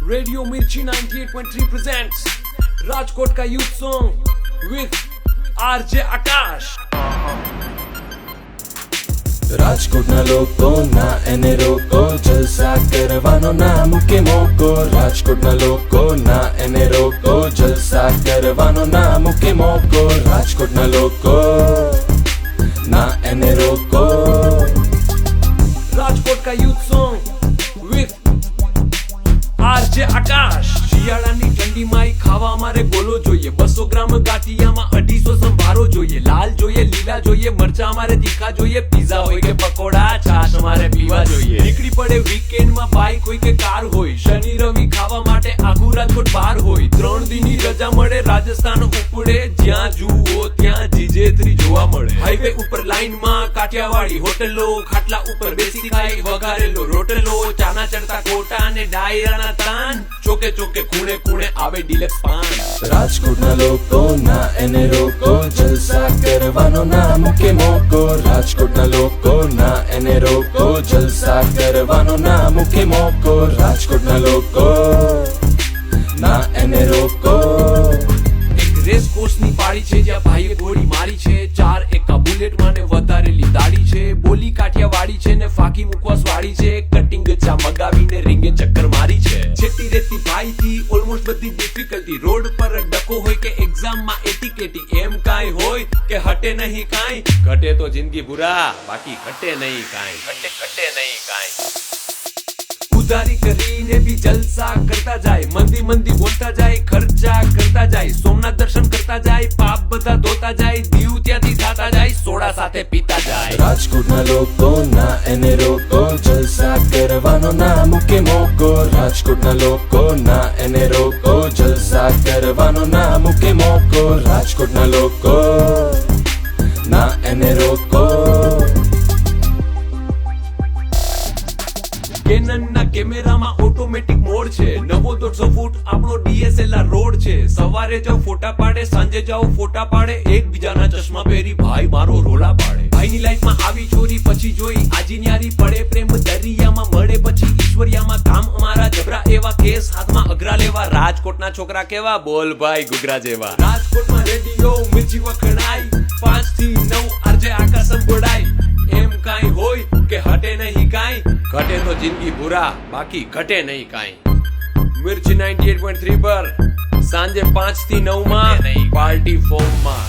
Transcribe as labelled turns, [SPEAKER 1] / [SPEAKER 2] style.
[SPEAKER 1] Radio Mirchi 98.3 presents Rajkot ka youth song with RJ Akash.
[SPEAKER 2] રાજકોટના લોકો ના એને રોકો, જલસા કરવાનો ના મૂકે મોકો. રાજકોટના લોકો ના એને રોકો, જલસા કરવાનો ના મૂકે મોકો. રાજકોટના લોકો ના એને રોકો.
[SPEAKER 1] Rajkot ka youth song with RJ Akash. શિયાળાની ઠંડીમાં ખાવા અમારે ગોલો જોઈએ, 200 ગ્રામ ગાંઠિયામાં 250 સંભારો જોઈએ. લાલ જોઈએ, લીલા જોઈએ, મરચા અમારે તીખા જોઈએ. પીઝા હોય કે પકોડા, છાશ અમારે પીવા જોઈએ. નીકળી પડે વીકેન્ડમાં બાઇક હોય કે કાર હોય, શનિ રવિ ખાવા માટે આખું રાજકોટ બહાર હોય. 3 દિનની રજા મળે, રાજસ્થાન ઉપડે, જ્યાં જુઓ ત્યાં જીજેત્રી જોવા મળે. હાઈવે ઉપર લાઈનમાં કાઠિયાવાડી હોટલો, ખાટલા ઉપર બેસી ખાય વઘારેલો રોટલો. ચાના ચડતા કોટા અને ડાયરાના તાન, ચોકે ચોકે ખૂણે ખૂણે આવે ડિલક્સ પાન.
[SPEAKER 2] રાજકોટના લોકો ના એને રોકો, જલસા કરવાનો ના મૂકે મોકો. રાજકોટના લોકો ના એને રોકો, જલસા કરવાનો ના મૂકે મોકો. રાજકોટના લોકો ના એને રોકો.
[SPEAKER 1] એક રેસ કોર્સની પાડી છે જ્યાં ભાઈએ ગોળી મારી છે. 4 એકા બુલેટમાં ને વધારેલી દાડી છે. બોલી કાઠિયાવાડી છે ને ફાકી મુકવાસ વાળી છે. કટિંગ ચા મગાવીને રીંગે ચક્કર મારી છે. છેટી રેતી ભાઈ થી ઓલમોસ્ટ બધી ડિફિકલ્ટી. રોડ પર ડકો હોય કે એક્ઝામમાં એટીકેટી, એમ કાંઈ હોય કે હટે નહીં કાંઈ. ઘટે તો જિંદગી બુરા, બાકી ઘટે નહીં કાંઈ. ઘટે નહીં કાંઈ. ઉધારી કરીને બી જલસા કરતા જાય, મંદી મંદી બોલતા જાય, ખર્ચા કરતા જાય. સોમનાથ દર્શન કરતા જાય, પાપ બધા ધોતા જાય. દીવ ત્યાંથી થાતા જાય, સોડા સાથે પીતા જાય.
[SPEAKER 2] રાજકોટના લોકો ના એને રોકો, જલસા કરવાનો ના મૂકે મોકો. રાજકોટના લોકો ના એને રોકો, જલસા કરવાનો ના મૂકે મોકો. રાજકોટના લોકો ના એને રોકો.
[SPEAKER 1] કેનનના કેમેરામાં ઓટોમેટિક મોડ છે. 900 ફૂટ આપણો DSLR રોડ છે. સવારે જાવ ફોટા પાડે, સાંજે જાવ ફોટા પાડે. એકબીજાના ચશ્મા પહેરી ભાઈ મારો રોલા પાડે. ભાઈની લાઈફમાં આવી ચોરી પછી જોઈ આજી ન્યારી પડે. પ્રેમ દરિયામાં મળે પછી ઈશ્વરિયામાં કામ અમારા જબરા એવા, કેસ હાથમાં અઘરા લેવા. રાજકોટના છોકરા કેવા, બોલ ભાઈ ગુગરા જેવા. રાજકોટમાં રેડિયો મિર્ચી વખણાય, 5 થી 9 RJ આકાશ સંભળાય. એમ કાંઈ હોય કે હટે નહીં કાંઈ. ઘટે તો જિંદગી બુરા, બાકી ઘટે નહીં કાંઈ. મિર્ચી 98.3 પર સાંજે 5 થી 9 માં પાર્ટી ફોર્મમાં.